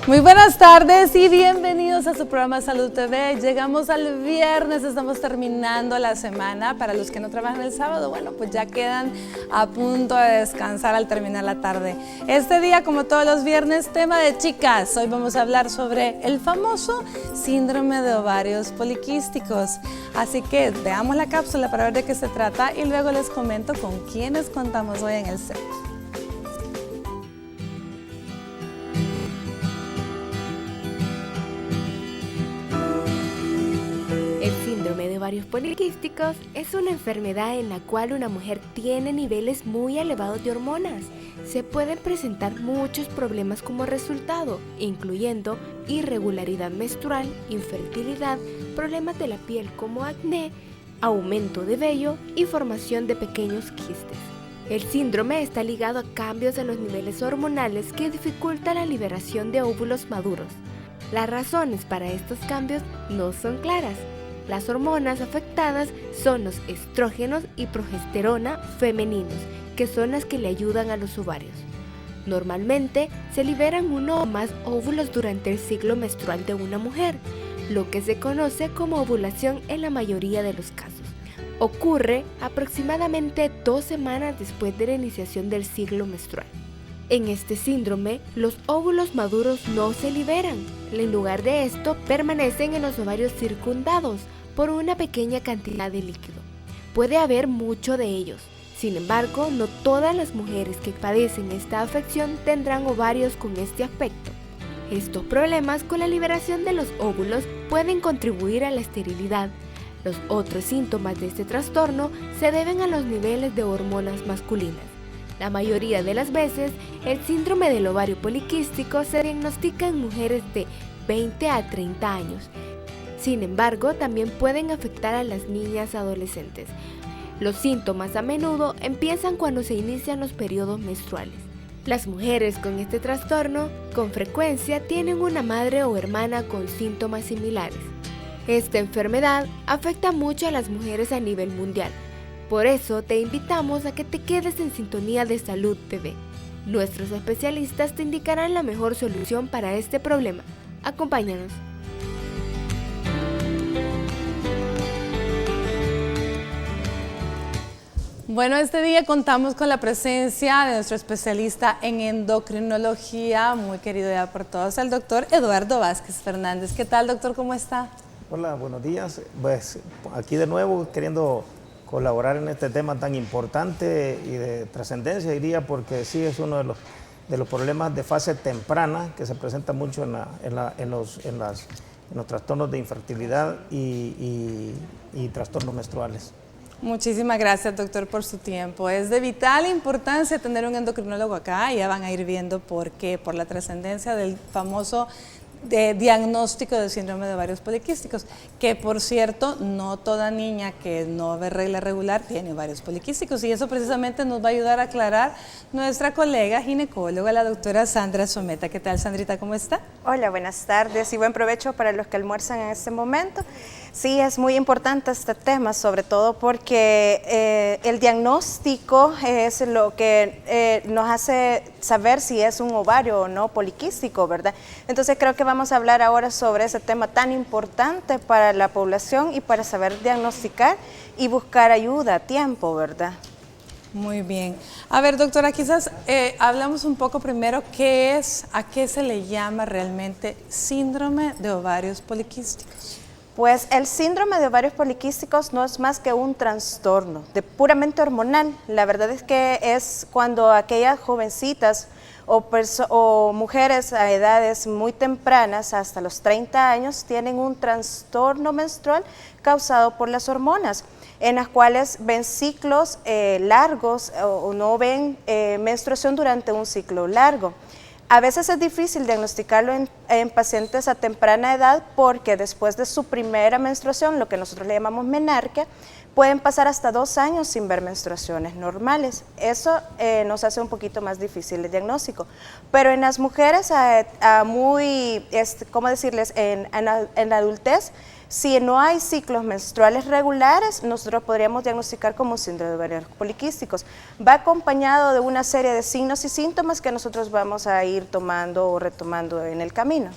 Muy buenas tardes y bienvenidos a su programa Salud TV. Llegamos al viernes, estamos terminando la semana. Para los que no trabajan el sábado, bueno, pues ya quedan a punto de descansar al terminar la tarde. Este día, como todos los viernes, tema de chicas. Hoy vamos a hablar sobre el famoso síndrome de ovarios poliquísticos. Así que veamos la cápsula para ver de qué se trata y luego les comento con quiénes contamos hoy en el set. Ovarios poliquísticos es una enfermedad en la cual una mujer tiene niveles muy elevados de hormonas. Se pueden presentar muchos problemas como resultado, incluyendo irregularidad menstrual, infertilidad, problemas de la piel como acné, aumento de vello y formación de pequeños quistes. El síndrome está ligado a cambios en los niveles hormonales que dificultan la liberación de óvulos maduros. Las razones para estos cambios no son claras. Las hormonas afectadas son los estrógenos y progesterona femeninos, que son las que le ayudan a los ovarios. Normalmente se liberan uno o más óvulos durante el ciclo menstrual de una mujer, lo que se conoce como ovulación en la mayoría de los casos. Ocurre aproximadamente 2 semanas después de la iniciación del ciclo menstrual. En este síndrome, los óvulos maduros no se liberan. En lugar de esto, permanecen en los ovarios circundados por una pequeña cantidad de líquido. Puede haber mucho de ellos. Sin embargo, no todas las mujeres que padecen esta afección tendrán ovarios con este aspecto. Estos problemas con la liberación de los óvulos pueden contribuir a la esterilidad. Los otros síntomas de este trastorno se deben a los niveles de hormonas masculinas. La mayoría de las veces, el síndrome del ovario poliquístico se diagnostica en mujeres de 20 a 30 años. Sin embargo, también pueden afectar a las niñas adolescentes. Los síntomas a menudo empiezan cuando se inician los periodos menstruales. Las mujeres con este trastorno, con frecuencia, tienen una madre o hermana con síntomas similares. Esta enfermedad afecta mucho a las mujeres a nivel mundial. Por eso te invitamos a que te quedes en sintonía de Salud TV. Nuestros especialistas te indicarán la mejor solución para este problema. Acompáñanos. Bueno, este día contamos con la presencia de nuestro especialista en endocrinología, muy querido ya por todos, el doctor Eduardo Vázquez Fernández. ¿Qué tal, doctor? ¿Cómo está? Hola, buenos días. Pues aquí de nuevo queriendo colaborar en este tema tan importante y de trascendencia, diría, porque sí es uno de los problemas de fase temprana que se presenta mucho en los trastornos de infertilidad y trastornos menstruales. Muchísimas gracias, doctor, por su tiempo. Es de vital importancia tener un endocrinólogo acá, ya van a ir viendo por qué, por la trascendencia del famoso diagnóstico del síndrome de ovarios poliquísticos, que por cierto, no toda niña que no ve regla regular tiene ovarios poliquísticos, y eso precisamente nos va a ayudar a aclarar nuestra colega ginecóloga, la doctora Sandra Someta. ¿Qué tal, Sandrita? ¿Cómo está? Hola, buenas tardes y buen provecho para los que almuerzan en este momento. Sí, es muy importante este tema, sobre todo porque el diagnóstico es lo que nos hace saber si es un ovario o no poliquístico, ¿verdad? Entonces creo que vamos a hablar ahora sobre ese tema tan importante para la población y para saber diagnosticar y buscar ayuda a tiempo, ¿verdad? Muy bien. A ver, doctora, quizás hablamos un poco primero qué es, a qué se le llama realmente síndrome de ovarios poliquísticos. Pues el síndrome de ovarios poliquísticos no es más que un trastorno puramente hormonal. La verdad es que es cuando aquellas jovencitas o mujeres a edades muy tempranas, hasta los 30 años, tienen un trastorno menstrual causado por las hormonas, en las cuales ven ciclos largos o no ven menstruación durante un ciclo largo. A veces es difícil diagnosticarlo en pacientes a temprana edad porque después de su primera menstruación, lo que nosotros le llamamos menarquia, pueden pasar hasta 2 años sin ver menstruaciones normales. Eso nos hace un poquito más difícil el diagnóstico. Pero en las mujeres ¿cómo decirles? En la adultez, si no hay ciclos menstruales regulares, nosotros podríamos diagnosticar como un síndrome de ovarios poliquísticos. Va acompañado de una serie de signos y síntomas que nosotros vamos a ir tomando o retomando en el camino.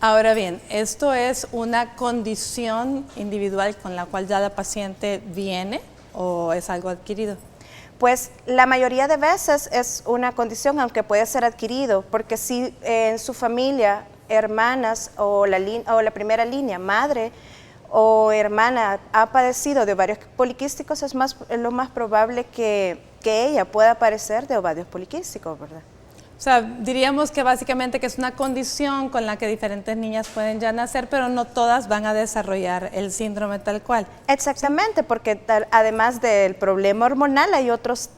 Ahora bien, ¿esto es una condición individual con la cual ya la paciente viene o es algo adquirido? Pues la mayoría de veces es una condición, aunque puede ser adquirido, porque si en su familia, hermanas o la primera línea, madre o hermana, ha padecido de ovarios poliquísticos, es lo más probable que ella pueda padecer de ovarios poliquísticos, ¿verdad? O sea, diríamos que básicamente que es una condición con la que diferentes niñas pueden ya nacer, pero no todas van a desarrollar el síndrome tal cual. Exactamente, porque además del problema hormonal hay otros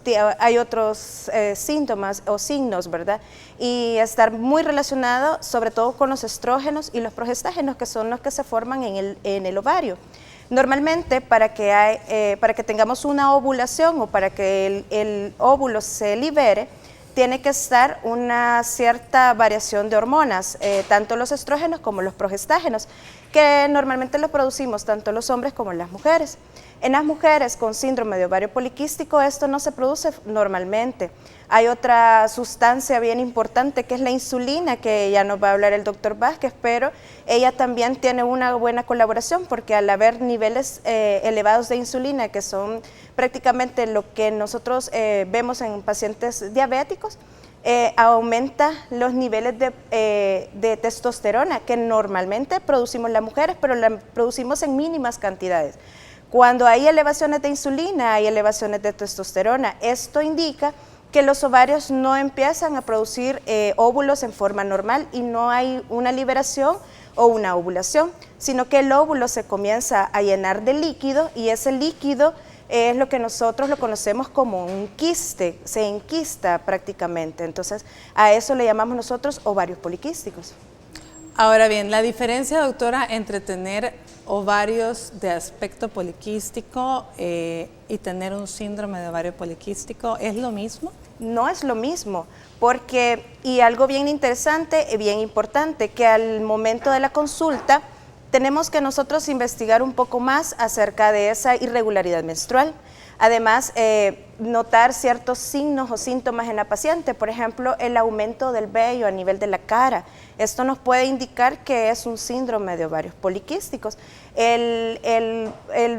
síntomas o signos, ¿verdad? Y estar muy relacionado sobre todo con los estrógenos y los progestágenos, que son los que se forman en el ovario. Normalmente para que tengamos una ovulación o para que el óvulo se libere, tiene que estar una cierta variación de hormonas, tanto los estrógenos como los progestágenos, que normalmente los producimos tanto los hombres como las mujeres. En las mujeres con síndrome de ovario poliquístico esto no se produce normalmente. Hay otra sustancia bien importante que es la insulina, que ya nos va a hablar el doctor Vázquez, pero ella también tiene una buena colaboración porque al haber niveles elevados de insulina, que son prácticamente lo que nosotros vemos en pacientes diabéticos, aumenta los niveles de testosterona que normalmente producimos las mujeres, pero la producimos en mínimas cantidades. Cuando hay elevaciones de insulina, hay elevaciones de testosterona. Esto indica que los ovarios no empiezan a producir óvulos en forma normal y no hay una liberación o una ovulación, sino que el óvulo se comienza a llenar de líquido y ese líquido es lo que nosotros lo conocemos como un quiste, se enquista prácticamente. Entonces, a eso le llamamos nosotros ovarios poliquísticos. Ahora bien, la diferencia, doctora, entre tener ovarios de aspecto poliquístico y tener un síndrome de ovario poliquístico, ¿es lo mismo? No es lo mismo, porque, y algo bien interesante y bien importante, que al momento de la consulta tenemos que nosotros investigar un poco más acerca de esa irregularidad menstrual. Además, notar ciertos signos o síntomas en la paciente, por ejemplo, el aumento del vello a nivel de la cara. Esto nos puede indicar que es un síndrome de ovarios poliquísticos. El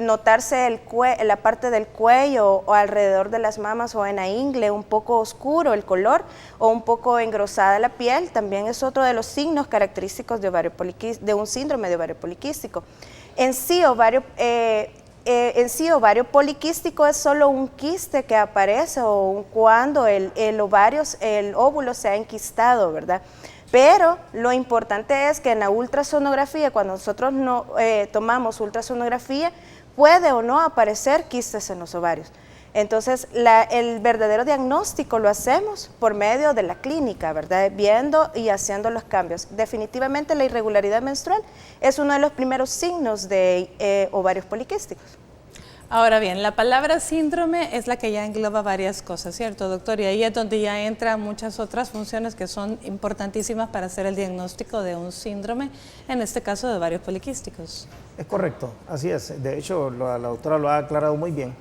notarse la parte del cuello o alrededor de las mamas o en la ingle un poco oscuro el color o un poco engrosada la piel, también es otro de los signos característicos de un síndrome de ovario poliquístico. En sí, ovario poliquístico es solo un quiste que aparece o cuando el óvulo se ha enquistado, ¿verdad? Pero lo importante es que en la ultrasonografía, cuando nosotros tomamos ultrasonografía, puede o no aparecer quistes en los ovarios. Entonces, el verdadero diagnóstico lo hacemos por medio de la clínica, ¿verdad? Viendo y haciendo los cambios. Definitivamente la irregularidad menstrual es uno de los primeros signos de ovarios poliquísticos. Ahora bien, la palabra síndrome es la que ya engloba varias cosas, ¿cierto, doctor? Y ahí es donde ya entran muchas otras funciones que son importantísimas para hacer el diagnóstico de un síndrome, en este caso de ovarios poliquísticos. Es correcto, así es. De hecho, la doctora lo ha aclarado muy bien.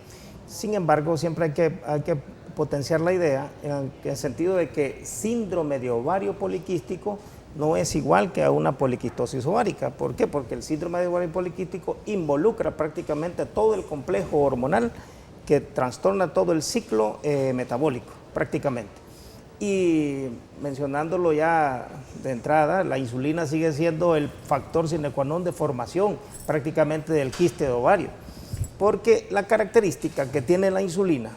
Sin embargo, siempre hay que potenciar la idea en el sentido de que síndrome de ovario poliquístico no es igual que a una poliquistosis ovárica. ¿Por qué? Porque el síndrome de ovario poliquístico involucra prácticamente todo el complejo hormonal que trastorna todo el ciclo metabólico, prácticamente. Y mencionándolo ya de entrada, la insulina sigue siendo el factor sine qua non de formación prácticamente del quiste de ovario. Porque la característica que tiene la insulina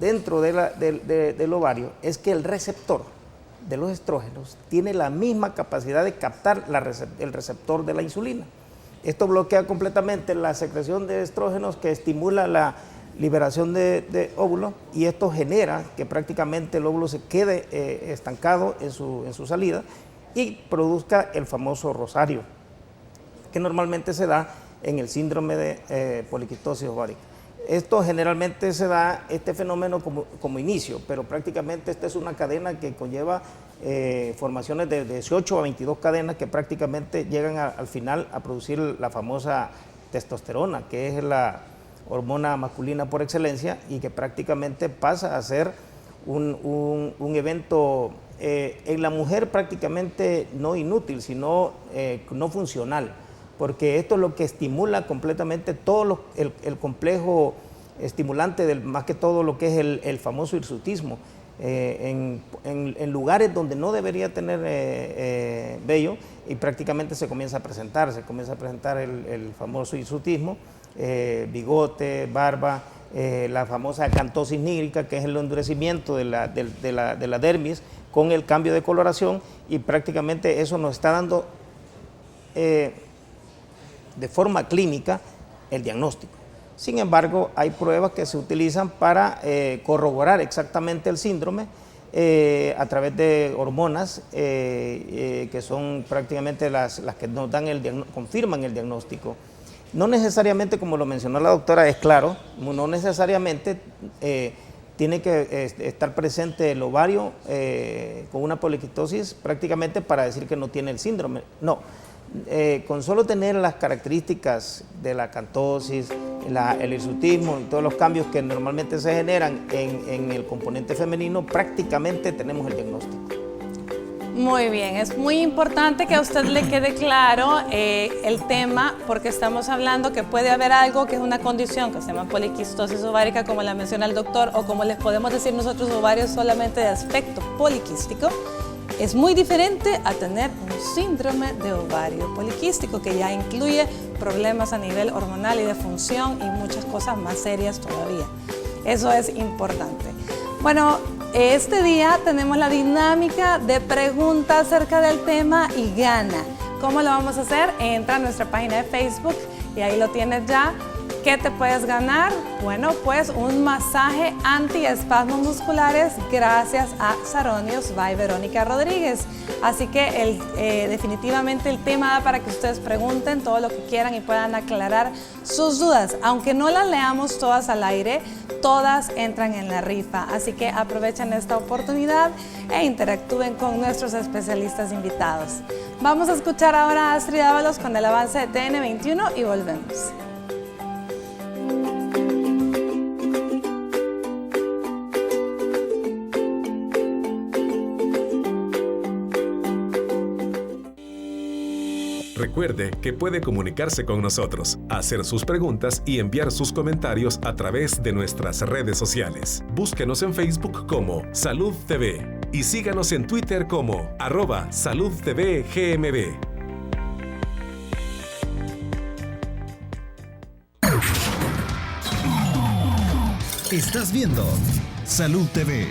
dentro del ovario es que el receptor de los estrógenos tiene la misma capacidad de captar el receptor de la insulina. Esto bloquea completamente la secreción de estrógenos que estimula la liberación de óvulos y esto genera que prácticamente el óvulo se quede estancado en su salida y produzca el famoso rosario, que normalmente se da en el síndrome de poliquistosis ovárica. Esto generalmente se da, este fenómeno como inicio, pero prácticamente esta es una cadena que conlleva formaciones de 18 a 22 cadenas que prácticamente llegan al final a producir la famosa testosterona, que es la hormona masculina por excelencia y que prácticamente pasa a ser un evento en la mujer prácticamente no inútil, sino no funcional, porque esto es lo que estimula completamente todo el complejo estimulante, más que todo lo que es el famoso hirsutismo, en lugares donde no debería tener vello, y prácticamente se comienza a presentar el famoso hirsutismo, bigote, barba, la famosa acantosis nígrica, que es el endurecimiento de la dermis con el cambio de coloración, y prácticamente eso nos está dando de forma clínica el diagnóstico. Sin embargo, hay pruebas que se utilizan para corroborar exactamente el síndrome a través de hormonas que son prácticamente las que nos dan confirman el diagnóstico. No necesariamente, como lo mencionó la doctora, es claro, no necesariamente tiene que estar presente el ovario con una poliquistosis prácticamente para decir que no tiene el síndrome. No, con solo tener las características de la acantosis, el hirsutismo y todos los cambios que normalmente se generan en el componente femenino, prácticamente tenemos el diagnóstico. Muy bien, es muy importante que a usted le quede claro el tema, porque estamos hablando que puede haber algo que es una condición que se llama poliquistosis ovárica, como la menciona el doctor, o como les podemos decir nosotros, ovarios solamente de aspecto poliquístico. Es muy diferente a tener un síndrome de ovario poliquístico, que ya incluye problemas a nivel hormonal y de función y muchas cosas más serias todavía. Eso es importante. Bueno, este día tenemos la dinámica de preguntas acerca del tema y gana. ¿Cómo lo vamos a hacer? Entra a nuestra página de Facebook y ahí lo tienes ya. ¿Qué te puedes ganar? Bueno, pues un masaje antiespasmos musculares gracias a Saronius by Verónica Rodríguez. Así que definitivamente el tema da para que ustedes pregunten todo lo que quieran y puedan aclarar sus dudas. Aunque no las leamos todas al aire, todas entran en la rifa. Así que aprovechen esta oportunidad e interactúen con nuestros especialistas invitados. Vamos a escuchar ahora a Astrid Ábalos con el avance de TN21 y volvemos. Recuerde que puede comunicarse con nosotros, hacer sus preguntas y enviar sus comentarios a través de nuestras redes sociales. Búsquenos en Facebook como Salud TV y síganos en Twitter como @SaludTVGMB. Estás viendo Salud TV.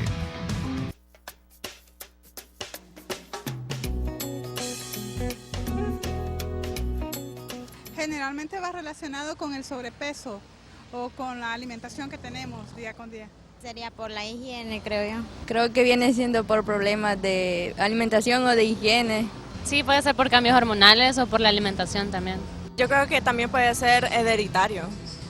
Generalmente va relacionado con el sobrepeso o con la alimentación que tenemos día con día. Sería por la higiene, creo yo. Creo que viene siendo por problemas de alimentación o de higiene. Sí, puede ser por cambios hormonales o por la alimentación también. Yo creo que también puede ser hereditario.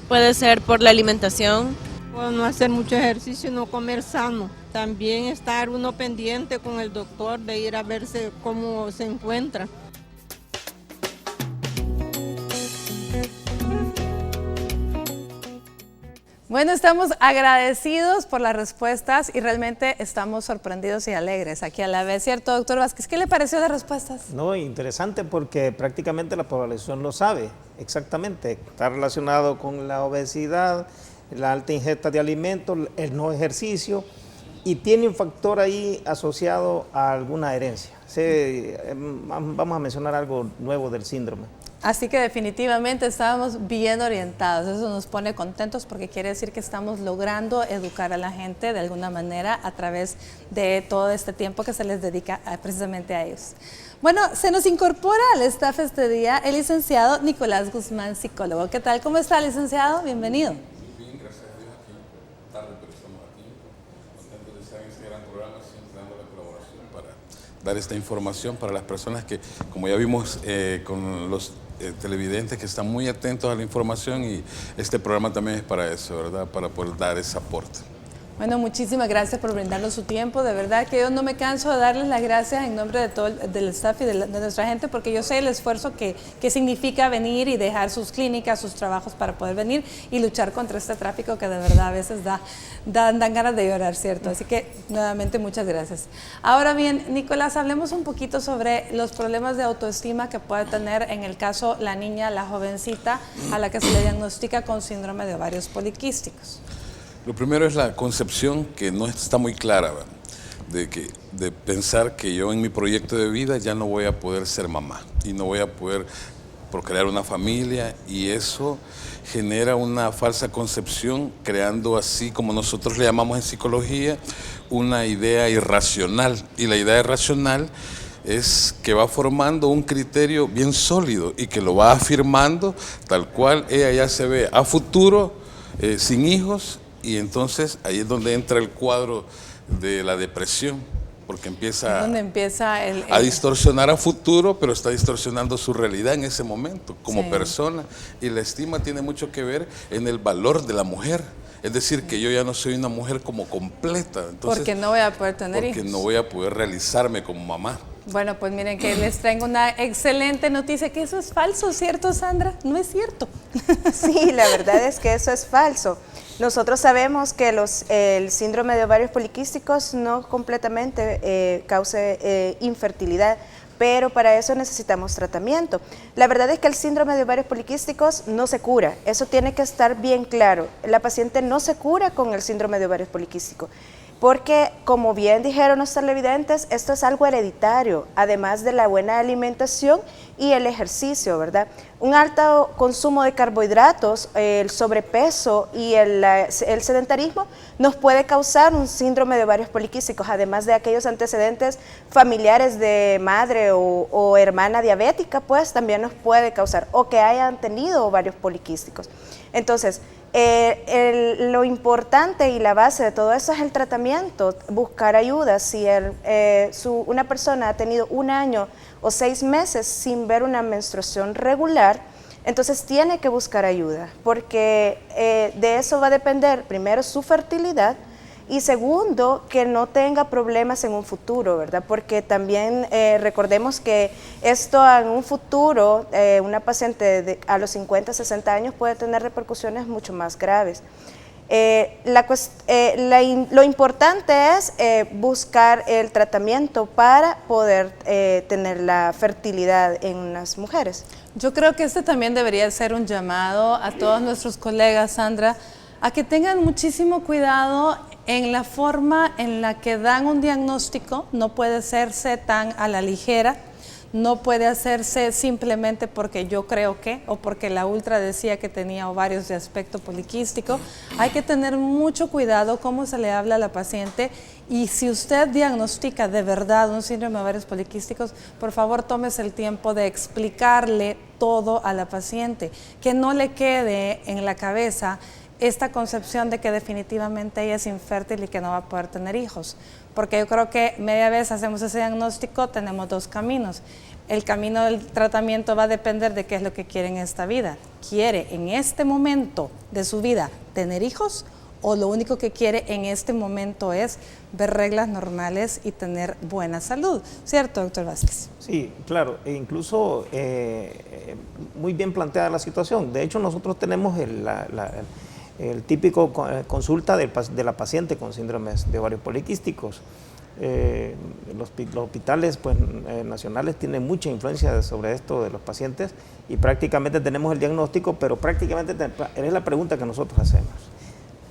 Puede ser por la alimentación. Por no hacer mucho ejercicio y no comer sano. También estar uno pendiente con el doctor de ir a verse cómo se encuentra. Bueno, estamos agradecidos por las respuestas y realmente estamos sorprendidos y alegres aquí a la vez, ¿cierto, doctor Vázquez? ¿Qué le pareció las respuestas? No, interesante porque prácticamente la población lo sabe, exactamente. Está relacionado con la obesidad, la alta ingesta de alimentos, el no ejercicio, y tiene un factor ahí asociado a alguna herencia. Vamos a mencionar algo nuevo del síndrome. Así que definitivamente estábamos bien orientados, eso nos pone contentos porque quiere decir que estamos logrando educar a la gente de alguna manera a través de todo este tiempo que se les dedica precisamente a ellos. Bueno, se nos incorpora al staff este día el licenciado Nicolás Guzmán, psicólogo. ¿Qué tal? ¿Cómo está, licenciado? Bienvenido. Muy bien, gracias a Dios, aquí tarde, pero estamos aquí, contentos de estar en este gran programa, siempre dando la colaboración para dar esta información para las personas que, como ya vimos con los televidentes que están muy atentos a la información, y este programa también es para eso, ¿verdad? Para poder dar ese aporte. Bueno, muchísimas gracias por brindarnos su tiempo. De verdad que yo no me canso de darles las gracias en nombre de todo del staff y de nuestra gente, porque yo sé el esfuerzo que significa venir y dejar sus clínicas, sus trabajos para poder venir y luchar contra este tráfico que de verdad a veces dan ganas de llorar, ¿cierto? Así que nuevamente muchas gracias. Ahora bien, Nicolás, hablemos un poquito sobre los problemas de autoestima que puede tener en el caso la niña, la jovencita a la que se le diagnostica con síndrome de ovarios poliquísticos. Lo primero es la concepción que no está muy clara, de pensar que yo en mi proyecto de vida ya no voy a poder ser mamá y no voy a poder procrear una familia, y eso genera una falsa concepción, creando, así como nosotros le llamamos en psicología, una idea irracional. Y la idea irracional es que va formando un criterio bien sólido y que lo va afirmando tal cual ella ya se ve a futuro, sin hijos. Y entonces ahí es donde entra el cuadro de la depresión, porque empieza a distorsionar a futuro, pero está distorsionando su realidad en ese momento como persona. Y la estima tiene mucho que ver en el valor de la mujer. Es decir, que yo ya no soy una mujer como completa. Entonces, porque no voy a poder tener hijos. Porque no voy a poder realizarme como mamá. Bueno, pues miren que les traigo una excelente noticia, que eso es falso, ¿cierto, Sandra? No es cierto. Sí, la verdad es que eso es falso. Nosotros sabemos que el síndrome de ovarios poliquísticos no completamente causa infertilidad, pero para eso necesitamos tratamiento. La verdad es que el síndrome de ovarios poliquísticos no se cura, eso tiene que estar bien claro. La paciente no se cura con el síndrome de ovarios poliquísticos, porque, como bien dijeron los televidentes, esto es algo hereditario, además de la buena alimentación y el ejercicio, ¿verdad? Un alto consumo de carbohidratos, el sobrepeso y el sedentarismo nos puede causar un síndrome de ovarios poliquísticos, además de aquellos antecedentes familiares de madre o hermana diabética, pues también nos puede causar, o que hayan tenido ovarios poliquísticos. Entonces, lo importante y la base de todo eso es el tratamiento, buscar ayuda. Si una persona ha tenido 1 año o 6 meses sin ver una menstruación regular, entonces tiene que buscar ayuda, porque de eso va a depender primero su fertilidad, y segundo, que no tenga problemas en un futuro, ¿verdad? Porque también recordemos que esto en un futuro, una paciente a los 50, 60 años puede tener repercusiones mucho más graves. Lo importante es buscar el tratamiento para poder tener la fertilidad en las mujeres. Yo creo que este también debería ser un llamado a todos nuestros colegas, Sandra, a que tengan muchísimo cuidado en la forma en la que dan un diagnóstico. No puede hacerse tan a la ligera, no puede hacerse simplemente porque yo creo que, o porque la ultra decía que tenía ovarios de aspecto poliquístico. Hay que tener mucho cuidado cómo se le habla a la paciente, y si usted diagnostica de verdad un síndrome de ovarios poliquísticos, por favor tómese el tiempo de explicarle todo a la paciente, que no le quede en la cabeza esta concepción de que definitivamente ella es infértil y que no va a poder tener hijos, porque yo creo que media vez hacemos ese diagnóstico, tenemos 2 caminos. El camino del tratamiento va a depender de qué es lo que quiere en esta vida. ¿Quiere en este momento de su vida tener hijos, o lo único que quiere en este momento es ver reglas normales y tener buena salud? ¿Cierto, doctor Vázquez? Sí, claro, e incluso muy bien planteada la situación. De hecho, nosotros tenemos el típico consulta de la paciente con síndromes de ovarios poliquísticos. Los hospitales nacionales tienen mucha influencia sobre esto de los pacientes, y prácticamente tenemos el diagnóstico, pero prácticamente es la pregunta que nosotros hacemos.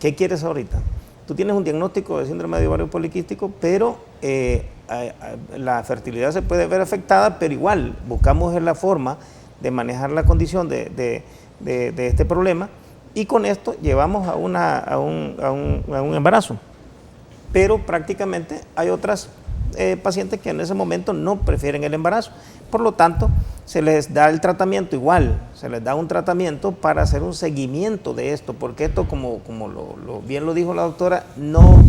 ¿Qué quieres ahorita? Tú tienes un diagnóstico de síndrome de ovario poliquístico, pero la fertilidad se puede ver afectada, pero igual buscamos la forma de manejar la condición de este problema, y con esto llevamos a un embarazo. Pero prácticamente hay otras pacientes que en ese momento no prefieren el embarazo. Por lo tanto, se les da el tratamiento igual, se les da un tratamiento para hacer un seguimiento de esto, porque esto, como bien lo dijo la doctora, no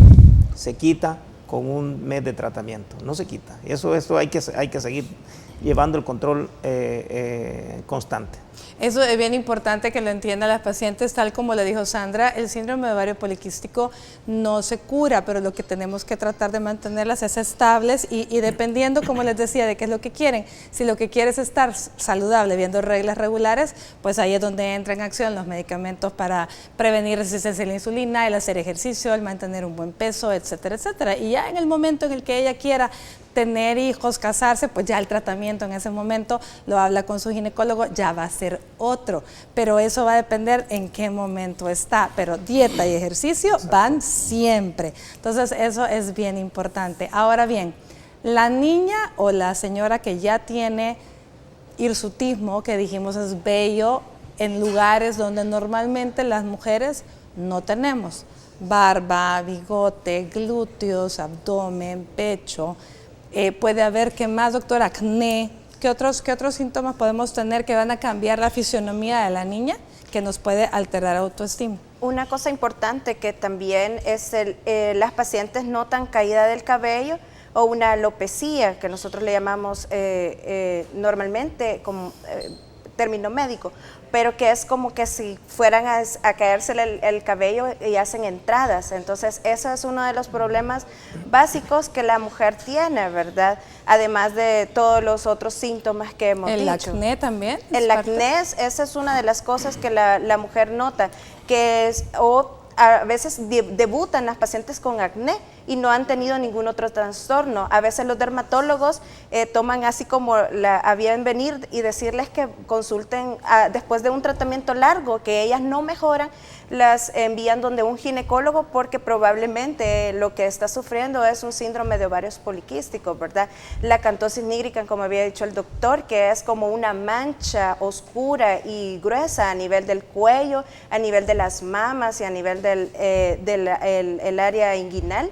se quita con un mes de tratamiento, no se quita. Eso hay que seguir llevando el control constante. Eso es bien importante que lo entiendan las pacientes, tal como le dijo Sandra, el síndrome de ovario poliquístico no se cura, pero lo que tenemos que tratar de mantenerlas es estables y dependiendo, como les decía, de qué es lo que quieren. Si lo que quieres es estar saludable, viendo reglas regulares, pues ahí es donde entra en acción los medicamentos para prevenir resistencia a la insulina, el hacer ejercicio, el mantener un buen peso, etcétera, etcétera. Y ya en el momento en el que ella quiera tener hijos, casarse, pues ya el tratamiento en ese momento lo habla con su ginecólogo, ya va a ser otro, pero eso va a depender en qué momento está, pero dieta y ejercicio van siempre, entonces eso es bien importante. Ahora bien, la niña o la señora que ya tiene hirsutismo, que dijimos es vello en lugares donde normalmente las mujeres no tenemos, barba, bigote, glúteos, abdomen, pecho, puede haber, ¿qué más, doctora? Acné. ¿Qué otros síntomas podemos tener que van a cambiar la fisionomía de la niña, que nos puede alterar autoestima? Una cosa importante que también es las pacientes notan caída del cabello o una alopecia, que nosotros le llamamos normalmente como término médico, pero que es como que si fueran a caerse el cabello y hacen entradas. Entonces, eso es uno de los problemas básicos que la mujer tiene, ¿verdad? Además de todos los otros síntomas que hemos dicho. ¿El acné también? El acné, esa es una de las cosas que la mujer nota, que es, a veces debutan las pacientes con acné y no han tenido ningún otro trastorno. A veces los dermatólogos toman así como a bien venir y decirles que consulten después de un tratamiento largo, que ellas no mejoran, las envían donde un ginecólogo porque probablemente lo que está sufriendo es un síndrome de ovarios poliquísticos, ¿verdad? La acantosis nigricans, como había dicho el doctor, que es como una mancha oscura y gruesa a nivel del cuello, a nivel de las mamas y a nivel del área inguinal,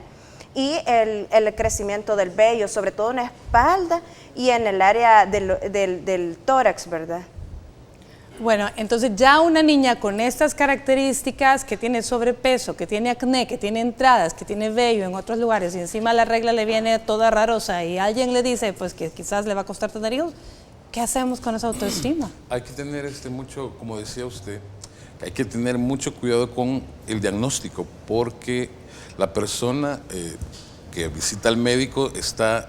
y el crecimiento del vello, sobre todo en la espalda y en el área del tórax, ¿verdad? Bueno, entonces ya una niña con estas características, que tiene sobrepeso, que tiene acné, que tiene entradas, que tiene vello en otros lugares y encima la regla le viene toda rarosa y alguien le dice pues que quizás le va a costar tener hijos, ¿qué hacemos con esa autoestima? Hay que tener mucho, como decía usted, hay que tener mucho cuidado con el diagnóstico, porque la persona que visita al médico está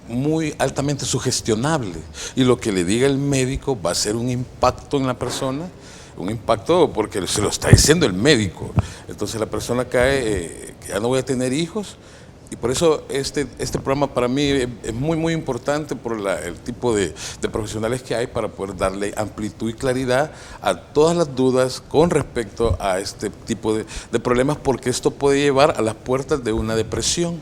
muy altamente sugestionable y lo que le diga el médico va a ser un impacto en la persona, un impacto porque se lo está diciendo el médico. Entonces la persona cae, que ya no voy a tener hijos. Y por eso este programa para mí es muy, muy importante por el tipo de profesionales que hay para poder darle amplitud y claridad a todas las dudas con respecto a este tipo de problemas, porque esto puede llevar a las puertas de una depresión.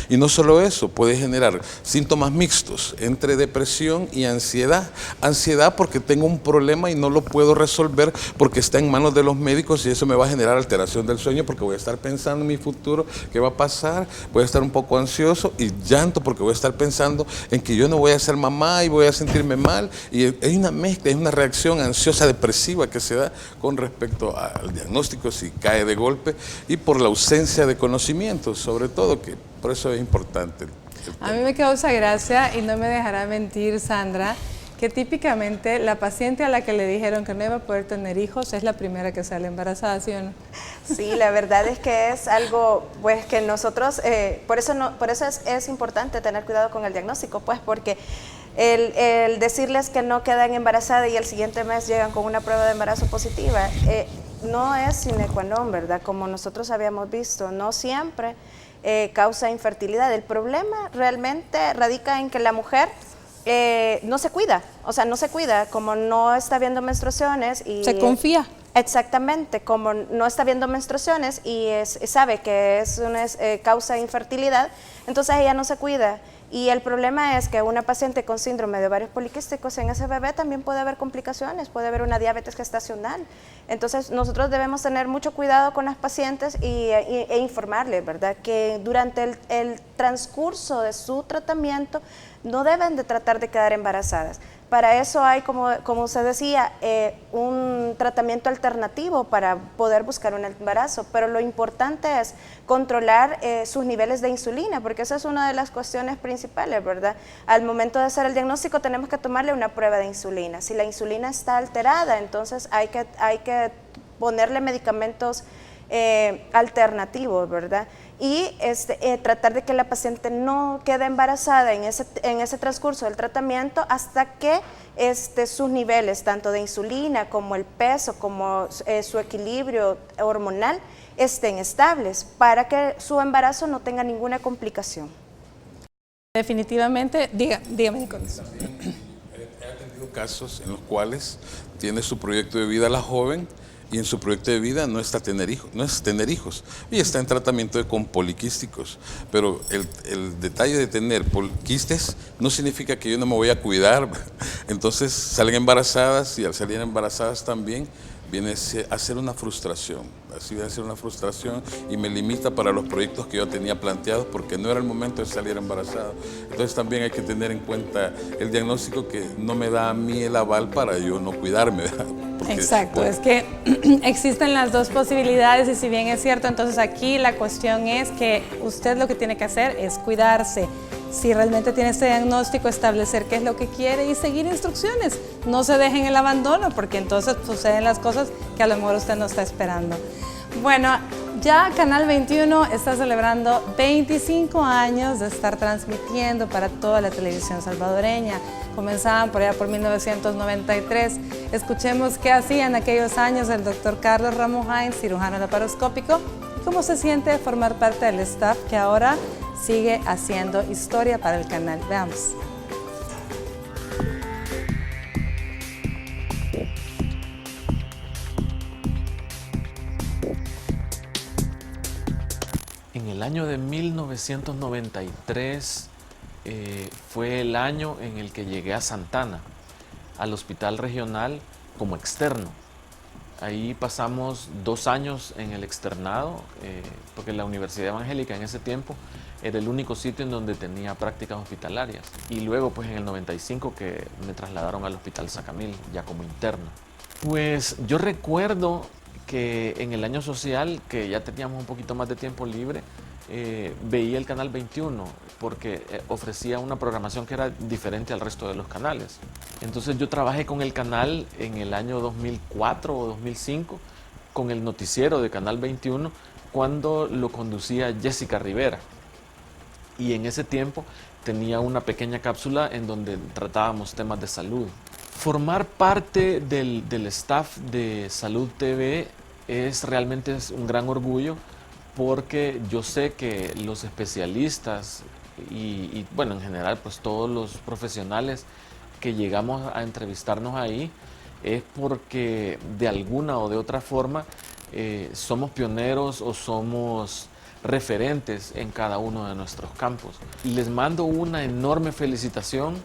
Y no solo eso, puede generar síntomas mixtos entre depresión y ansiedad. Ansiedad porque tengo un problema y no lo puedo resolver porque está en manos de los médicos y eso me va a generar alteración del sueño porque voy a estar pensando en mi futuro, qué va a pasar, voy a estar un poco ansioso y llanto porque voy a estar pensando en que yo no voy a ser mamá y voy a sentirme mal. Y hay una mezcla, es una reacción ansiosa depresiva que se da con respecto al diagnóstico si cae de golpe y por la ausencia de conocimientos, sobre todo, que por eso es importante. A mí me causa gracia y no me dejará mentir, Sandra, que típicamente la paciente a la que le dijeron que no iba a poder tener hijos es la primera que sale embarazada, ¿sí o no? Sí, la verdad es que es algo, pues que nosotros, por eso es importante tener cuidado con el diagnóstico, pues porque el decirles que no quedan embarazadas y el siguiente mes llegan con una prueba de embarazo positiva, no es sine qua non, ¿verdad? Como nosotros habíamos visto, no siempre causa infertilidad. El problema realmente radica en que la mujer no se cuida, o sea, no se cuida, como no está viendo menstruaciones y... Se confía. Exactamente, como no está viendo menstruaciones y sabe que causa infertilidad, entonces ella no se cuida. Y el problema es que una paciente con síndrome de ovarios poliquísticos, en ese bebé también puede haber complicaciones, puede haber una diabetes gestacional. Entonces nosotros debemos tener mucho cuidado con las pacientes e informarles, ¿verdad? Que durante el transcurso de su tratamiento no deben de tratar de quedar embarazadas. Para eso hay, como usted decía, un tratamiento alternativo para poder buscar un embarazo, pero lo importante es controlar sus niveles de insulina, porque esa es una de las cuestiones principales, ¿verdad? Al momento de hacer el diagnóstico tenemos que tomarle una prueba de insulina. Si la insulina está alterada, entonces hay que ponerle medicamentos alternativos, ¿verdad? Y tratar de que la paciente no quede embarazada en ese transcurso del tratamiento hasta que sus niveles, tanto de insulina como el peso, como su equilibrio hormonal, estén estables para que su embarazo no tenga ninguna complicación. Definitivamente, dígame, Nicolás. He atendido casos en los cuales tiene su proyecto de vida la joven y en su proyecto de vida no es tener hijos y está en tratamiento con poliquísticos, pero el detalle de tener poliquistes no significa que yo no me voy a cuidar, entonces salen embarazadas y al salir embarazadas también viene a ser una frustración, así viene a ser una frustración y me limita para los proyectos que yo tenía planteados porque no era el momento de salir embarazada. Entonces también hay que tener en cuenta el diagnóstico que no me da a mí el aval para yo no cuidarme, ¿verdad? Porque, exacto, es que existen las dos posibilidades y si bien es cierto, entonces aquí la cuestión es que usted lo que tiene que hacer es cuidarse. Si realmente tiene este diagnóstico, establecer qué es lo que quiere y seguir instrucciones. No se dejen el abandono porque entonces suceden las cosas que a lo mejor usted no está esperando. Bueno, ya Canal 21 está celebrando 25 años de estar transmitiendo para toda la televisión salvadoreña. Comenzaban por allá por 1993. Escuchemos qué hacía en aquellos años el doctor Carlos Ramos Hines, cirujano laparoscópico, y cómo se siente formar parte del staff que ahora sigue haciendo historia para el canal. Veamos. En el año de 1993 fue el año en el que llegué a Santana, al hospital regional como externo. Ahí pasamos 2 años en el externado, porque la Universidad Evangélica en ese tiempo era el único sitio en donde tenía prácticas hospitalarias. Y luego, pues en el 95 que me trasladaron al Hospital Sacamil, ya como interno. Pues yo recuerdo que en el año social, que ya teníamos un poquito más de tiempo libre, veía el Canal 21 porque ofrecía una programación que era diferente al resto de los canales. Entonces yo trabajé con el canal en el año 2004 o 2005 con el noticiero de Canal 21 cuando lo conducía Jessica Rivera. Y en ese tiempo tenía una pequeña cápsula en donde tratábamos temas de salud. Formar parte del staff de Salud TV realmente es un gran orgullo porque yo sé que los especialistas y bueno, en general pues todos los profesionales que llegamos a entrevistarnos ahí es porque de alguna o de otra forma somos pioneros o somos referentes en cada uno de nuestros campos. Les mando una enorme felicitación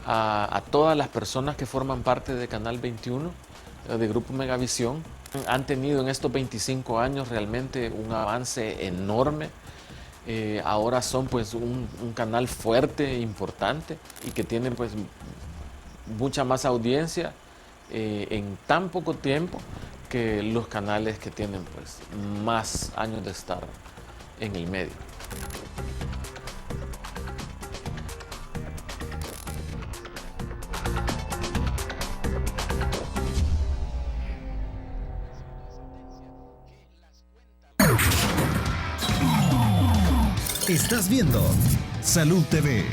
a todas las personas que forman parte de Canal 21, de Grupo Megavisión. Han tenido en estos 25 años realmente un avance enorme. Ahora son pues un canal fuerte, importante y que tiene pues mucha más audiencia en tan poco tiempo que los canales que tienen pues más años de estar en el medio. Estás viendo Salud TV.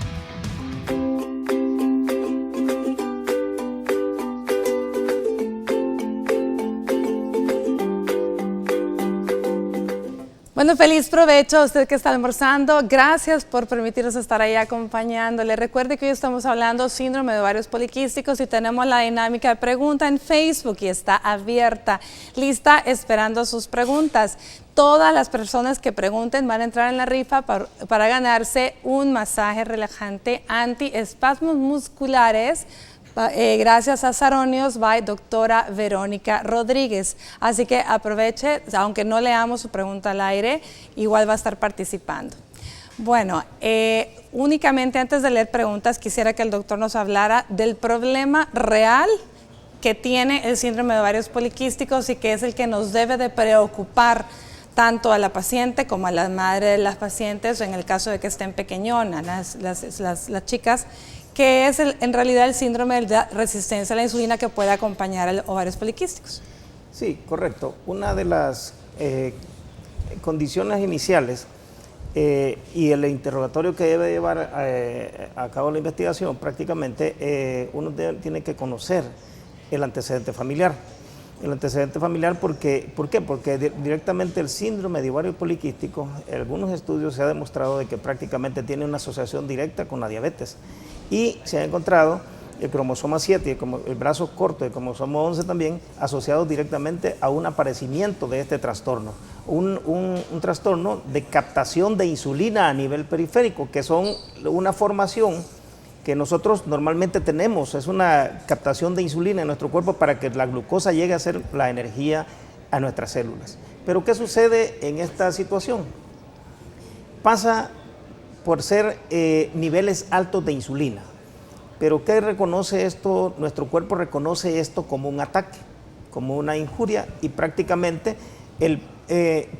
Bueno, feliz provecho a usted que está almorzando. Gracias por permitirnos estar ahí acompañándole. Recuerde que hoy estamos hablando síndrome de ovarios poliquísticos y tenemos la dinámica de pregunta en Facebook y está abierta, lista, esperando sus preguntas. Todas las personas que pregunten van a entrar en la rifa para ganarse un masaje relajante anti-espasmos musculares gracias a Saronios by doctora Verónica Rodríguez. Así que aproveche, aunque no leamos su pregunta al aire, igual va a estar participando. Bueno, únicamente antes de leer preguntas, quisiera que el doctor nos hablara del problema real que tiene el síndrome de ovarios poliquísticos y que es el que nos debe de preocupar tanto a la paciente como a la madre de las pacientes, en el caso de que estén pequeñonas, las chicas, que es en realidad el síndrome de resistencia a la insulina que puede acompañar a ovarios poliquísticos. Sí, correcto. Una de las condiciones iniciales y el interrogatorio que debe llevar a cabo la investigación, prácticamente uno tiene que conocer el antecedente familiar. El antecedente familiar, ¿por qué? Porque directamente el síndrome de ovario poliquístico, en algunos estudios se ha demostrado de que prácticamente tiene una asociación directa con la diabetes. Y se ha encontrado el cromosoma 7 y el brazo corto y el cromosoma 11 también asociados directamente a un aparecimiento de este trastorno. Un trastorno de captación de insulina a nivel periférico, que son una formación que nosotros normalmente tenemos, es una captación de insulina en nuestro cuerpo para que la glucosa llegue a ser la energía a nuestras células. Pero ¿qué sucede en esta situación? Pasa por ser niveles altos de insulina. Pero ¿qué reconoce esto? Nuestro cuerpo reconoce esto como un ataque, como una injuria, y prácticamente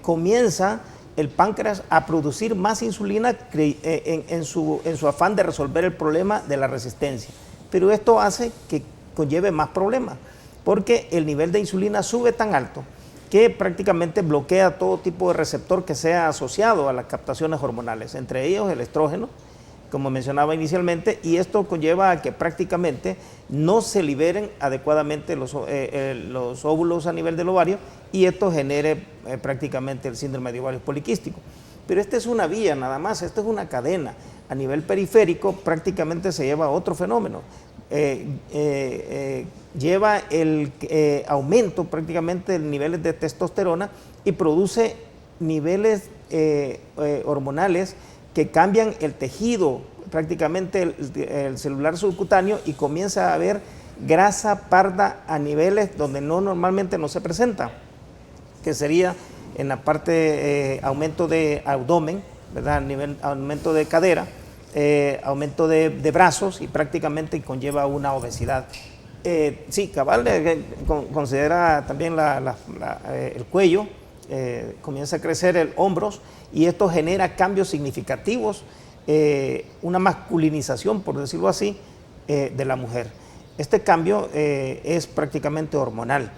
comienza el páncreas a producir más insulina en su afán de resolver el problema de la resistencia. Pero esto hace que conlleve más problemas, porque el nivel de insulina sube tan alto que prácticamente bloquea todo tipo de receptor que sea asociado a las captaciones hormonales, entre ellos el estrógeno, como mencionaba inicialmente, y esto conlleva a que prácticamente no se liberen adecuadamente los óvulos a nivel del ovario, y esto genere prácticamente el síndrome de ovario poliquístico. Pero esta es una vía nada más, esta es una cadena. A nivel periférico prácticamente se lleva a otro fenómeno. Lleva el aumento prácticamente de niveles de testosterona y produce niveles hormonales que cambian el tejido, prácticamente el celular subcutáneo, y comienza a haber grasa parda a niveles donde normalmente no se presenta, que sería en la parte aumento de abdomen, ¿verdad? Aumento de cadera, aumento de brazos, y prácticamente conlleva una obesidad. Sí, cabal, considera también el cuello, comienza a crecer el hombros, y esto genera cambios significativos, una masculinización, por decirlo así, de la mujer. Este cambio es prácticamente hormonal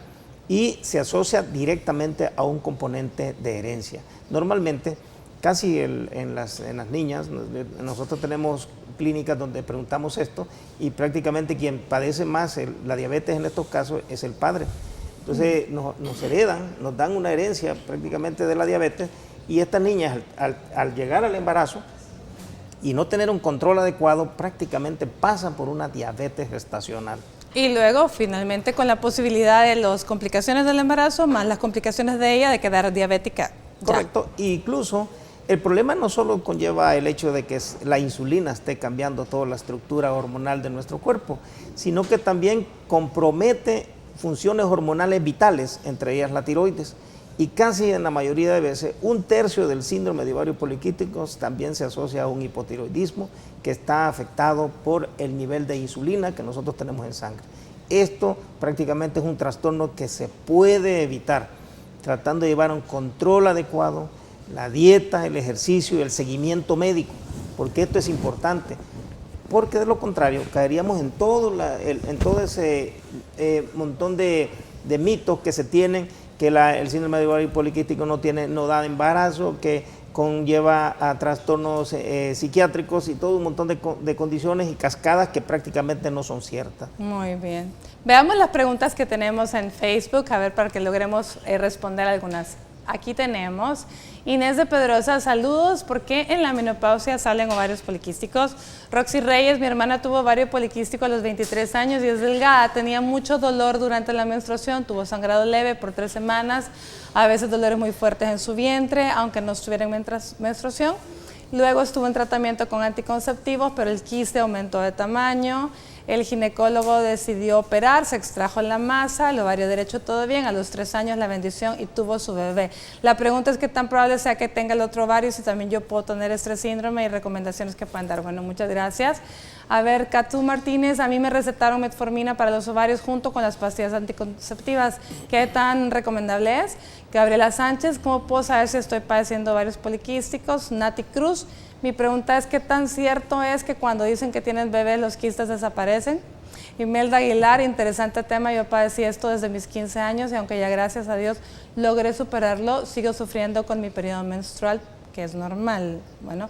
y se asocia directamente a un componente de herencia. Normalmente, casi en las niñas, nosotros tenemos clínicas donde preguntamos esto, y prácticamente quien padece más la diabetes en estos casos es el padre. Entonces nos heredan, nos dan una herencia prácticamente de la diabetes, y estas niñas al llegar al embarazo y no tener un control adecuado, prácticamente pasan por una diabetes gestacional. Y luego, finalmente, con la posibilidad de las complicaciones del embarazo, más las complicaciones de ella de quedar diabética. Correcto, e incluso el problema no solo conlleva el hecho de que la insulina esté cambiando toda la estructura hormonal de nuestro cuerpo, sino que también compromete funciones hormonales vitales, entre ellas la tiroides. Y casi en la mayoría de veces, 1/3 del síndrome de ovario poliquístico también se asocia a un hipotiroidismo que está afectado por el nivel de insulina que nosotros tenemos en sangre. Esto prácticamente es un trastorno que se puede evitar tratando de llevar un control adecuado, la dieta, el ejercicio y el seguimiento médico, porque esto es importante. Porque de lo contrario, caeríamos en todo ese montón de mitos que se tienen, que el síndrome de ovario poliquístico no da embarazo, que conlleva a trastornos psiquiátricos y todo un montón de condiciones y cascadas que prácticamente no son ciertas. Muy bien. Veamos las preguntas que tenemos en Facebook, a ver, para que logremos responder algunas. Aquí tenemos Inés de Pedrosa, saludos. ¿Por qué en la menopausia salen ovarios poliquísticos? Roxy Reyes, mi hermana tuvo ovario poliquístico a los 23 años y es delgada, tenía mucho dolor durante la menstruación, tuvo sangrado leve por 3 semanas, a veces dolores muy fuertes en su vientre, aunque no estuviera en menstruación. Luego estuvo en tratamiento con anticonceptivos, pero el quiste aumentó de tamaño. el ginecólogo decidió operar, se extrajo la masa, el ovario derecho todo bien, a los 3 años la bendición y tuvo su bebé. La pregunta es qué tan probable sea que tenga el otro ovario, si también yo puedo tener este síndrome y recomendaciones que puedan dar. Bueno, muchas gracias. A ver, Catú Martínez, a mí me recetaron metformina para los ovarios junto con las pastillas anticonceptivas. ¿Qué tan recomendable es? Gabriela Sánchez, ¿cómo puedo saber si estoy padeciendo ovarios poliquísticos? Nati Cruz, mi pregunta es, ¿qué tan cierto es que cuando dicen que tienen bebés los quistes desaparecen? Imelda Aguilar, interesante tema, yo padecí esto desde mis 15 años y aunque ya gracias a Dios logré superarlo, sigo sufriendo con mi periodo menstrual, que es normal. Bueno,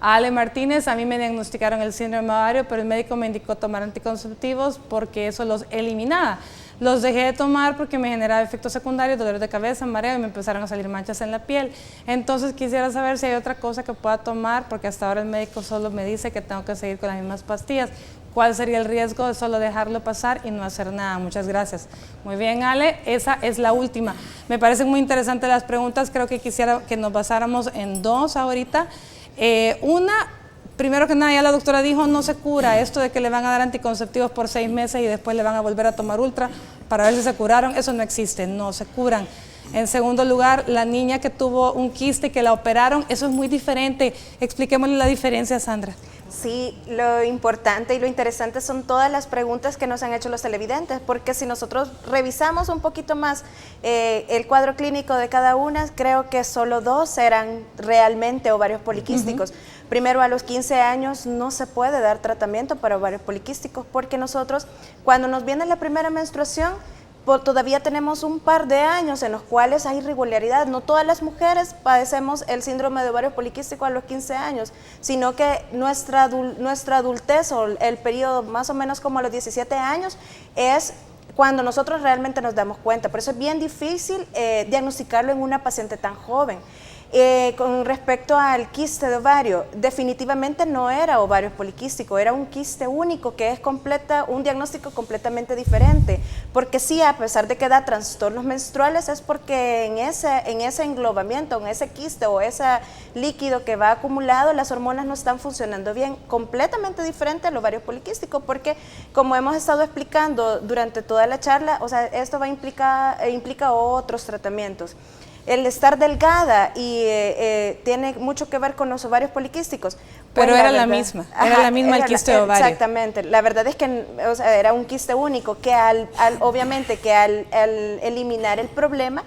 Ale Martínez, a mí me diagnosticaron el síndrome ovario, pero el médico me indicó tomar anticonceptivos porque eso los eliminaba. Los dejé de tomar porque me generaba efectos secundarios, dolores de cabeza, mareo y me empezaron a salir manchas en la piel. Entonces quisiera saber si hay otra cosa que pueda tomar, porque hasta ahora el médico solo me dice que tengo que seguir con las mismas pastillas. ¿Cuál sería el riesgo de solo dejarlo pasar y no hacer nada? Muchas gracias. Muy bien, Ale, esa es la última. Me parecen muy interesantes las preguntas, creo que quisiera que nos basáramos en 2 ahorita. Una, primero que nada, ya la doctora dijo, no se cura esto de que le van a dar anticonceptivos por 6 meses y después le van a volver a tomar ultra para ver si se curaron. Eso no existe, no se curan. En segundo lugar, la niña que tuvo un quiste y que la operaron, eso es muy diferente. Expliquémosle la diferencia, Sandra. Sí, lo importante y lo interesante son todas las preguntas que nos han hecho los televidentes, porque si nosotros revisamos un poquito más el cuadro clínico de cada una, creo que solo 2 eran realmente ovarios poliquísticos. Primero, a los 15 años no se puede dar tratamiento para ovarios poliquísticos, porque nosotros, cuando nos viene la primera menstruación, todavía tenemos un par de años en los cuales hay irregularidad. No todas las mujeres padecemos el síndrome de ovario poliquístico a los 15 años, sino que nuestra adultez o el periodo más o menos como a los 17 años es cuando nosotros realmente nos damos cuenta. Por eso es bien difícil diagnosticarlo en una paciente tan joven. Con respecto al quiste de ovario, definitivamente no era ovario poliquístico, era un quiste único, que es un diagnóstico completamente diferente, porque sí, a pesar de que da trastornos menstruales, es porque en ese englobamiento, en ese quiste o ese líquido que va acumulado, las hormonas no están funcionando bien, completamente diferente al ovario poliquístico, porque como hemos estado explicando durante toda la charla, o sea, esto implica otros tratamientos. El estar delgada y tiene mucho que ver con los ovarios poliquísticos. Pero pues era la misma el quiste de ovario. Exactamente, la verdad es que o sea, era un quiste único que obviamente que al eliminar el problema,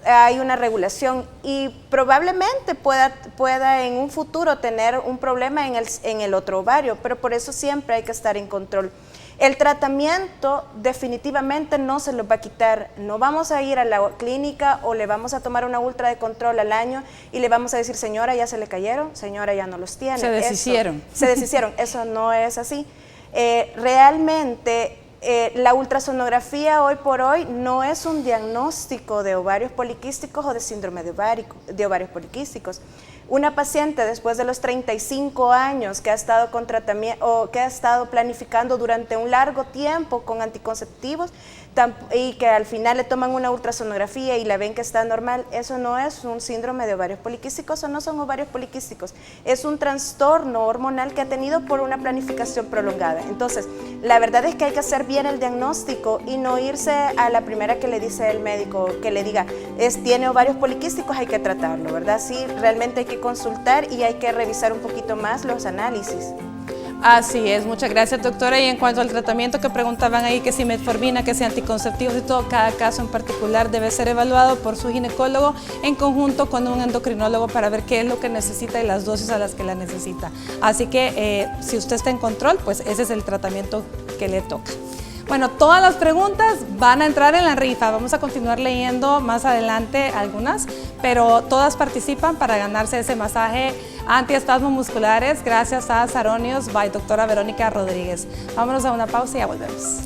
hay una regulación y probablemente pueda en un futuro tener un problema en el otro ovario, pero por eso siempre hay que estar en control. El tratamiento definitivamente no se lo va a quitar, no vamos a ir a la clínica o le vamos a tomar una ultra de control al año y le vamos a decir, señora, ya se le cayeron, señora, ya no los tiene. Se deshicieron. Eso no es así. Realmente la ultrasonografía hoy por hoy no es un diagnóstico de ovarios poliquísticos o de síndrome de ovarios poliquísticos. Una paciente después de los 35 años que ha estado con tratamiento o que ha estado planificando durante un largo tiempo con anticonceptivos y que al final le toman una ultrasonografía y la ven que está normal, eso no es un síndrome de ovarios poliquísticos o no son ovarios poliquísticos, es un trastorno hormonal que ha tenido por una planificación prolongada. Entonces, la verdad es que hay que hacer bien el diagnóstico y no irse a la primera que le dice el médico, que le diga, tiene ovarios poliquísticos, hay que tratarlo, ¿verdad? Sí, realmente hay que consultar y hay que revisar un poquito más los análisis. Así es, muchas gracias, doctora. Y en cuanto al tratamiento que preguntaban ahí, que si metformina, que si anticonceptivos y todo, cada caso en particular debe ser evaluado por su ginecólogo en conjunto con un endocrinólogo para ver qué es lo que necesita y las dosis a las que la necesita. Así que si usted está en control, pues ese es el tratamiento que le toca. Bueno, todas las preguntas van a entrar en la rifa. Vamos a continuar leyendo más adelante algunas, pero todas participan para ganarse ese masaje antiespasmos musculares gracias a Saronios by doctora Verónica Rodríguez. Vámonos a una pausa y ya volvemos.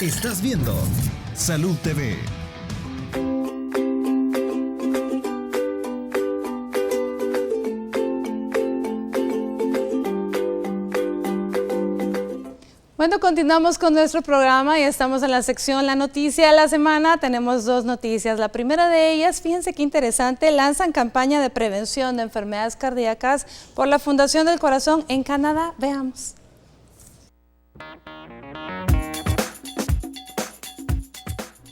Estás viendo Salud TV. Bueno, continuamos con nuestro programa y estamos en la sección La Noticia de la Semana. Tenemos dos noticias. La primera de ellas, fíjense qué interesante, lanzan campaña de prevención de enfermedades cardíacas por la Fundación del Corazón en Canadá. Veamos.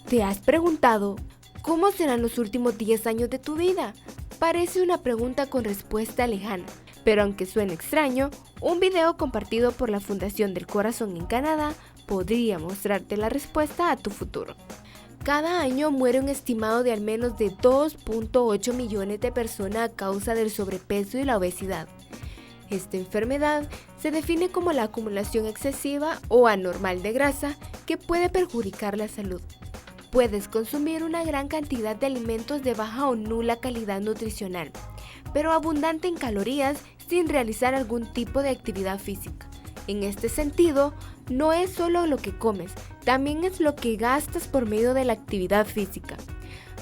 ¿Te has preguntado cómo serán los últimos 10 años de tu vida? Parece una pregunta con respuesta lejana, pero aunque suene extraño, un video compartido por la Fundación del Corazón en Canadá podría mostrarte la respuesta a tu futuro. Cada año muere un estimado de al menos de 2.8 millones de personas a causa del sobrepeso y la obesidad. Esta enfermedad se define como la acumulación excesiva o anormal de grasa que puede perjudicar la salud. Puedes consumir una gran cantidad de alimentos de baja o nula calidad nutricional, pero abundante en calorías sin realizar algún tipo de actividad física. En este sentido, no es solo lo que comes, también es lo que gastas por medio de la actividad física.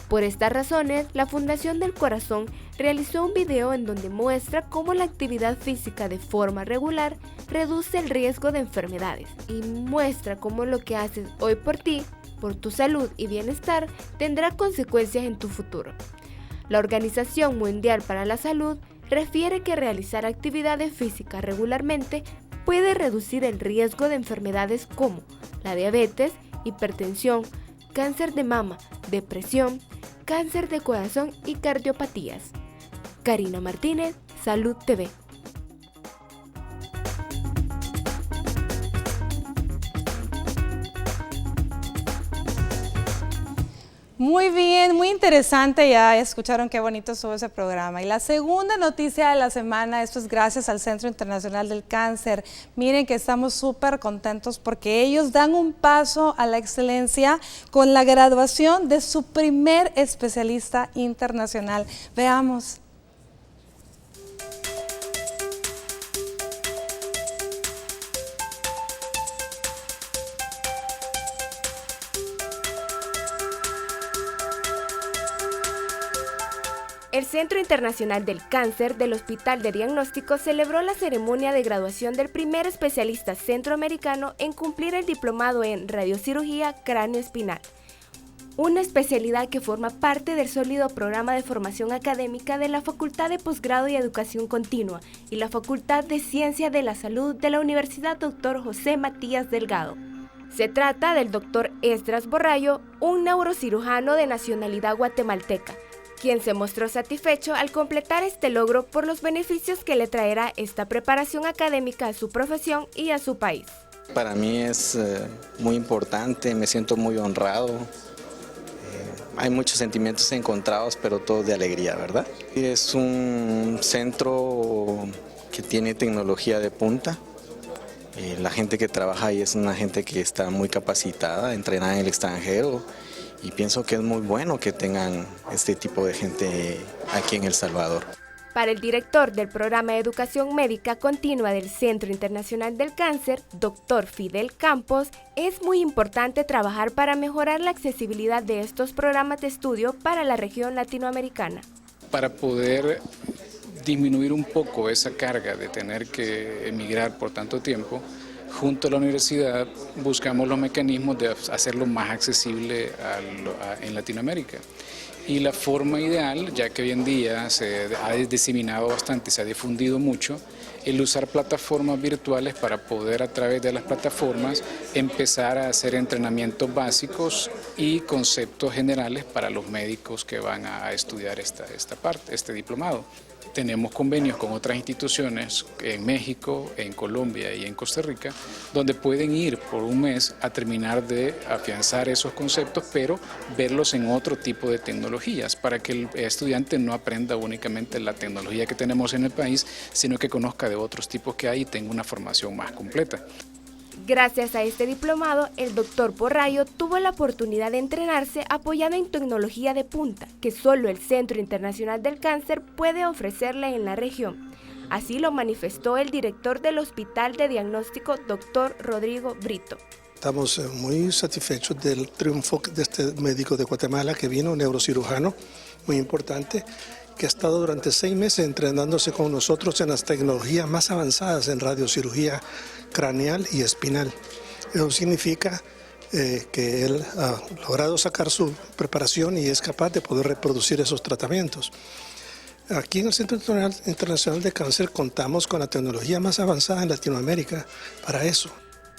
Por estas razones, la Fundación del Corazón realizó un video en donde muestra cómo la actividad física de forma regular reduce el riesgo de enfermedades y muestra cómo lo que haces hoy por ti, por tu salud y bienestar, tendrá consecuencias en tu futuro. La Organización Mundial para la Salud refiere que realizar actividades físicas regularmente puede reducir el riesgo de enfermedades como la diabetes, hipertensión, cáncer de mama, depresión, cáncer de corazón y cardiopatías. Karina Martínez, Salud TV. Muy bien, muy interesante, ya escucharon qué bonito estuvo ese programa. Y la segunda noticia de la semana, esto es gracias al Centro Internacional del Cáncer. Miren que estamos súper contentos porque ellos dan un paso a la excelencia con la graduación de su primer especialista internacional. Veamos. El Centro Internacional del Cáncer del Hospital de Diagnóstico celebró la ceremonia de graduación del primer especialista centroamericano en cumplir el diplomado en radiocirugía cráneoespinal, una especialidad que forma parte del sólido programa de formación académica de la Facultad de Posgrado y Educación Continua y la Facultad de Ciencia de la Salud de la Universidad Dr. José Matías Delgado. Se trata del Dr. Esdras Borrayo, un neurocirujano de nacionalidad guatemalteca, quien se mostró satisfecho al completar este logro por los beneficios que le traerá esta preparación académica a su profesión y a su país. Para mí es muy importante, me siento muy honrado. Hay muchos sentimientos encontrados, pero todos de alegría, ¿verdad? Es un centro que tiene tecnología de punta. La gente que trabaja ahí es una gente que está muy capacitada, entrenada en el extranjero. Y pienso que es muy bueno que tengan este tipo de gente aquí en El Salvador. Para el director del programa de educación médica continua del Centro Internacional del Cáncer, Dr. Fidel Campos, es muy importante trabajar para mejorar la accesibilidad de estos programas de estudio para la región latinoamericana. Para poder disminuir un poco esa carga de tener que emigrar por tanto tiempo, junto a la universidad buscamos los mecanismos de hacerlo más accesible en Latinoamérica. Y la forma ideal, ya que hoy en día se ha diseminado bastante, se ha difundido mucho, el usar plataformas virtuales para poder a través de las plataformas empezar a hacer entrenamientos básicos y conceptos generales para los médicos que van a estudiar esta parte, este diplomado. Tenemos convenios con otras instituciones en México, en Colombia y en Costa Rica, donde pueden ir por un mes a terminar de afianzar esos conceptos, pero verlos en otro tipo de tecnologías, para que el estudiante no aprenda únicamente la tecnología que tenemos en el país, sino que conozca de otros tipos que hay y tenga una formación más completa. Gracias a este diplomado, el Dr. Borrayo tuvo la oportunidad de entrenarse apoyado en tecnología de punta, que solo el Centro Internacional del Cáncer puede ofrecerle en la región. Así lo manifestó el director del Hospital de Diagnóstico, Dr. Rodrigo Brito. Estamos muy satisfechos del triunfo de este médico de Guatemala que vino, un neurocirujano muy importante, que ha estado durante 6 meses entrenándose con nosotros en las tecnologías más avanzadas en radiocirugía craneal y espinal. Eso significa que él ha logrado sacar su preparación y es capaz de poder reproducir esos tratamientos. Aquí en el Centro Internacional de Cáncer contamos con la tecnología más avanzada en Latinoamérica para eso.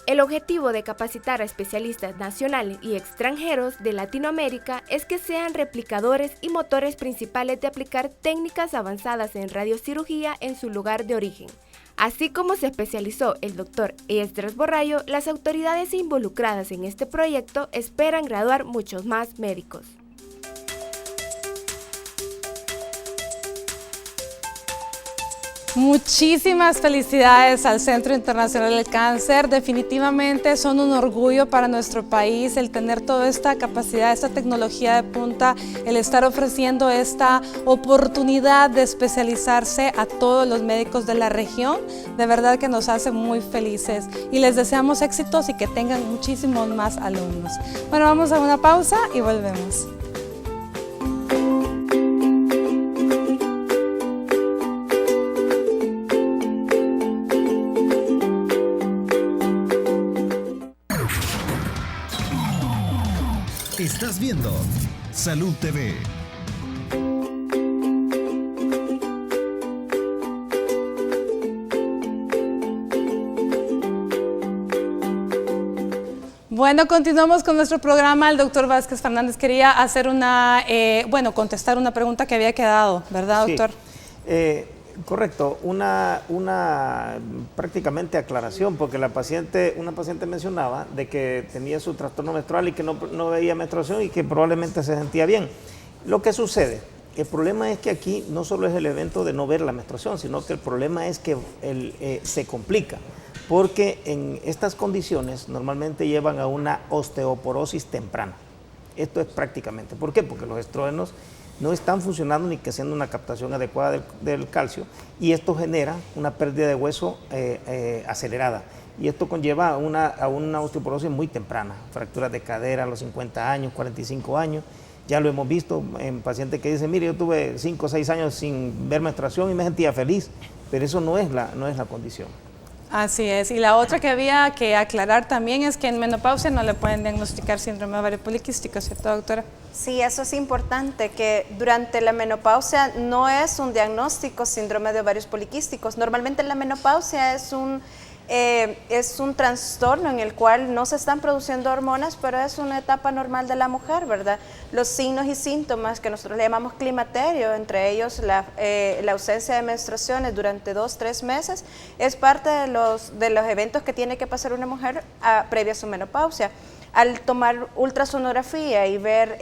El objetivo de capacitar a especialistas nacionales y extranjeros de Latinoamérica es que sean replicadores y motores principales de aplicar técnicas avanzadas en radiocirugía en su lugar de origen. Así como se especializó el doctor Esdras Borrayo, las autoridades involucradas en este proyecto esperan graduar muchos más médicos. Muchísimas felicidades al Centro Internacional del Cáncer. Definitivamente son un orgullo para nuestro país el tener toda esta capacidad, esta tecnología de punta, el estar ofreciendo esta oportunidad de especializarse a todos los médicos de la región. De verdad que nos hace muy felices y les deseamos éxitos y que tengan muchísimos más alumnos. Bueno, vamos a una pausa y volvemos. Estás viendo Salud TV. Bueno, continuamos con nuestro programa. El doctor Vázquez Fernández quería hacer contestar una pregunta que había quedado, ¿verdad, doctor? Sí, correcto, una prácticamente aclaración, porque una paciente mencionaba de que tenía su trastorno menstrual y que no veía menstruación y que probablemente se sentía bien. Lo que sucede, el problema es que aquí no solo es el evento de no ver la menstruación, sino que el problema es que se complica, porque en estas condiciones normalmente llevan a una osteoporosis temprana. Esto es prácticamente, ¿por qué? Porque los estrógenos no están funcionando ni que haciendo una captación adecuada del calcio, y esto genera una pérdida de hueso acelerada, y esto conlleva a una osteoporosis muy temprana, fracturas de cadera a los 50 años, 45 años. Ya lo hemos visto en pacientes que dicen, mire, yo tuve 5 o 6 años sin ver menstruación y me sentía feliz, pero eso no es la condición. Así es, y la otra que había que aclarar también es que en menopausia no le pueden diagnosticar síndrome de ovario poliquístico, ¿cierto, doctora? Sí, eso es importante, que durante la menopausia no es un diagnóstico síndrome de ovarios poliquísticos. Normalmente la menopausia es un trastorno en el cual no se están produciendo hormonas, pero es una etapa normal de la mujer, ¿verdad? Los signos y síntomas que nosotros le llamamos climaterio, entre ellos la ausencia de menstruaciones durante 2-3 meses, es parte de los eventos que tiene que pasar una mujer previa a su menopausia. Al tomar ultrasonografía y ver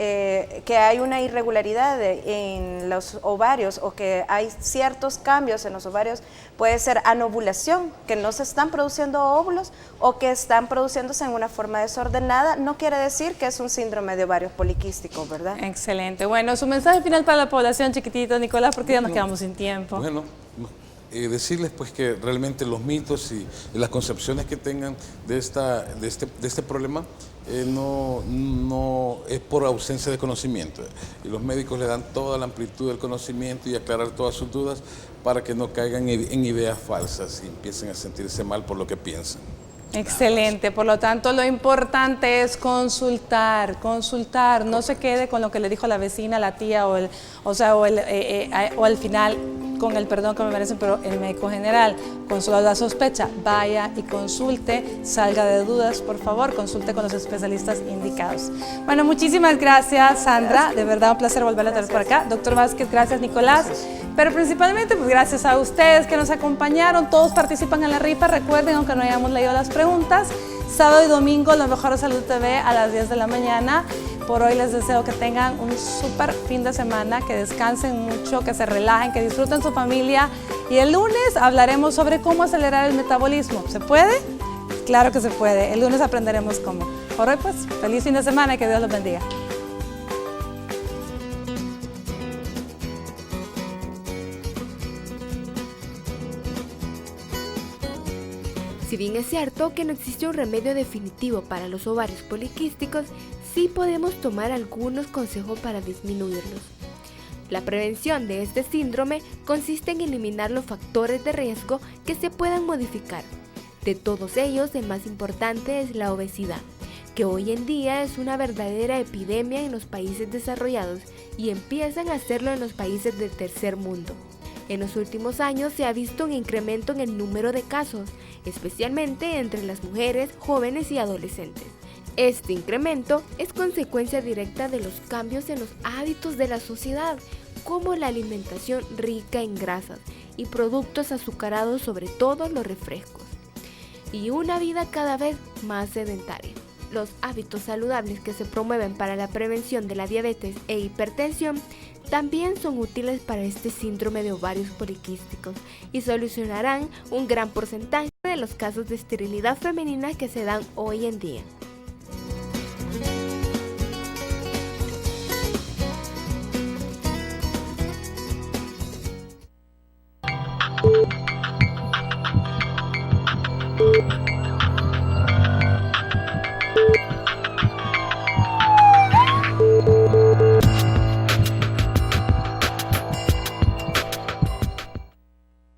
que hay una irregularidad en los ovarios o que hay ciertos cambios en los ovarios, puede ser anovulación, que no se están produciendo óvulos o que están produciéndose en una forma desordenada. No quiere decir que es un síndrome de ovarios poliquísticos, ¿verdad? Excelente. Bueno, su mensaje final para la población, chiquitito, Nicolás, porque ya nos quedamos sin tiempo. Bueno, decirles pues que realmente los mitos y las concepciones que tengan de este problema no es por ausencia de conocimiento, y los médicos le dan toda la amplitud del conocimiento y aclarar todas sus dudas para que no caigan en ideas falsas y empiecen a sentirse mal por lo que piensan. Excelente, por lo tanto lo importante es consultar, no se quede con lo que le dijo la vecina, la tía o al final, con el perdón que me merecen, pero el médico general, con solo la sospecha, vaya y consulte, salga de dudas, por favor, consulte con los especialistas indicados. Bueno, muchísimas gracias, Sandra, de verdad un placer volver a tener por acá. Doctor Vázquez, gracias, Nicolás, pero principalmente pues gracias a ustedes que nos acompañaron, todos participan en la rifa, recuerden, aunque no hayamos leído las preguntas, sábado y domingo, lo mejor de Salud TV a las 10 de la mañana. Por hoy les deseo que tengan un súper fin de semana, que descansen mucho, que se relajen, que disfruten su familia. Y el lunes hablaremos sobre cómo acelerar el metabolismo. ¿Se puede? Claro que se puede. El lunes aprenderemos cómo. Por hoy, pues, feliz fin de semana y que Dios los bendiga. Si bien es cierto que no existe un remedio definitivo para los ovarios poliquísticos, sí podemos tomar algunos consejos para disminuirlos. La prevención de este síndrome consiste en eliminar los factores de riesgo que se puedan modificar. De todos ellos, el más importante es la obesidad, que hoy en día es una verdadera epidemia en los países desarrollados y empiezan a hacerlo en los países del tercer mundo. En los últimos años se ha visto un incremento en el número de casos, especialmente entre las mujeres, jóvenes y adolescentes. Este incremento es consecuencia directa de los cambios en los hábitos de la sociedad, como la alimentación rica en grasas y productos azucarados, sobre todo los refrescos, y una vida cada vez más sedentaria. Los hábitos saludables que se promueven para la prevención de la diabetes e hipertensión también son útiles para este síndrome de ovarios poliquísticos y solucionarán un gran porcentaje de los casos de esterilidad femenina que se dan hoy en día.